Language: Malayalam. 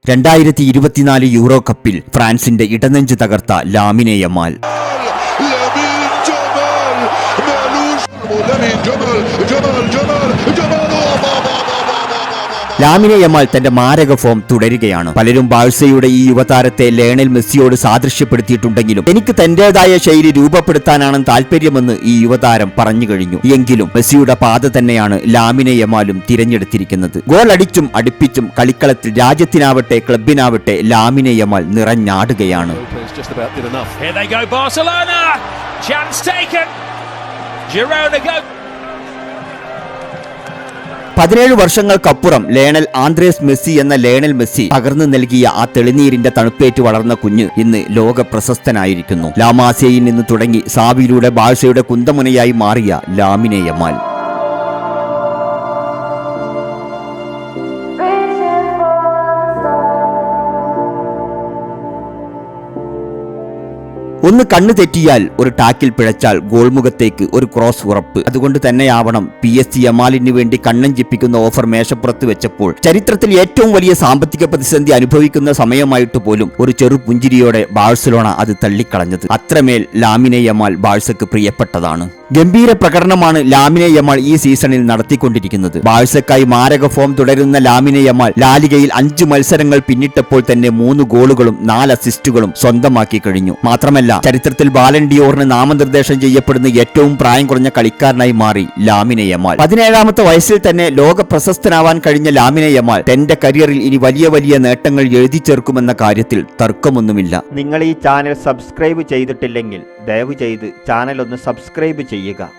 2024 യൂറോ കപ്പിൽ ഫ്രാൻസിന്റെ ഇടനെഞ്ച് തകർത്ത ലാമിനെ യമാൽ. ലാമിനെ യമാൽ തന്റെ മാരക ഫോം തുടരുകയാണ്. പലരും ബാഴ്സയുടെ ഈ യുവതാരത്തെ ലയണൽ മെസ്സിയോട് സാദൃശ്യപ്പെടുത്തിയിട്ടുണ്ടെങ്കിലും എനിക്ക് തന്റേതായ ശൈലി രൂപപ്പെടുത്താനാണ് താല്പര്യമെന്ന് ഈ യുവതാരം പറഞ്ഞു കഴിഞ്ഞു. എങ്കിലും മെസ്സിയുടെ പാത തന്നെയാണ് ലാമിനെ യമാലും തിരഞ്ഞെടുത്തിരിക്കുന്നത്. ഗോൾ അടിച്ചും അടുപ്പിച്ചും കളിക്കളത്തിൽ രാജ്യത്തിനാവട്ടെ ക്ലബിനാവട്ടെ ലാമിനെ യമാൽ നിറഞ്ഞാടുകയാണ്. 17 വർഷങ്ങൾക്കപ്പുറം ലയണൽ ആന്ദ്രേസ് മെസ്സി എന്ന ലയണൽ മെസ്സി പകർന്നു നൽകിയ ആ തെളിനീരിന്റെ തണുപ്പേറ്റ് വളർന്ന കുഞ്ഞ് ഇന്ന് ലോക പ്രശസ്തനായിരിക്കുന്നു. ലാമാസിയയിൽ നിന്ന് തുടങ്ങി സാവിയിലൂടെ ബാഴ്സയുടെ കുന്തമുനയായി മാറിയ ലാമിനെ യമാൽ. ഒന്ന് കണ്ണു തെറ്റിയാൽ, ഒരു ടാക്കിൽ പിഴച്ചാൽ ഗോൾമുഖത്തേക്ക് ഒരു ക്രോസ് ഉറപ്പ്. അതുകൊണ്ട് തന്നെയാവണം PSG യമാലിന് വേണ്ടി കണ്ണഞ്ചിപ്പിക്കുന്ന ഓഫർ മേശപ്പുറത്ത് വെച്ചപ്പോൾ ചരിത്രത്തിൽ ഏറ്റവും വലിയ സാമ്പത്തിക പ്രതിസന്ധി അനുഭവിക്കുന്ന സമയമായിട്ട് പോലും ഒരു ചെറു പുഞ്ചിരിയോടെ ബാഴ്സലോണ അത് തള്ളിക്കളഞ്ഞത്. അത്രമേൽ ലാമിനെ യമാൽ ബാഴ്സക്ക് പ്രിയപ്പെട്ടതാണ്. ഗംഭീര പ്രകടനമാണ് ലാമിനെ യമാൽ ഈ സീസണിൽ നടത്തിക്കൊണ്ടിരിക്കുന്നത്. ബാഴ്സക്കായി മാരക ഫോം തുടരുന്ന ലാമിനെ യമാൽ ലാലിഗയിൽ 5 മത്സരങ്ങൾ പിന്നിട്ടപ്പോൾ തന്നെ 3 ഗോളുകളും 4 അസിസ്റ്റുകളും സ്വന്തമാക്കി കഴിഞ്ഞു. മാത്രമല്ല ചരിത്രത്തിൽ ബാലൻ ഡിയോറിന് നാമനിർദ്ദേശം ചെയ്യപ്പെടുന്ന ഏറ്റവും പ്രായം കുറഞ്ഞ കളിക്കാരനായി മാറി ലാമിനെ യമാൽ. 17ാമത്തെ വയസ്സിൽ തന്നെ ലോക പ്രശസ്തനാവാൻ കഴിഞ്ഞ ലാമിനെ യമാൽ തന്റെ കരിയറിൽ ഇനി വലിയ വലിയ നേട്ടങ്ങൾ എഴുതി ചേർക്കുമെന്ന കാര്യത്തിൽ തർക്കമൊന്നുമില്ല. നിങ്ങൾ ഈ ചാനൽ സബ്സ്ക്രൈബ് ചെയ്തിട്ടില്ലെങ്കിൽ ദയവ് ചെയ്ത് ചാനൽ ഒന്ന് സബ്സ്ക്രൈബ് ചെയ്യുക.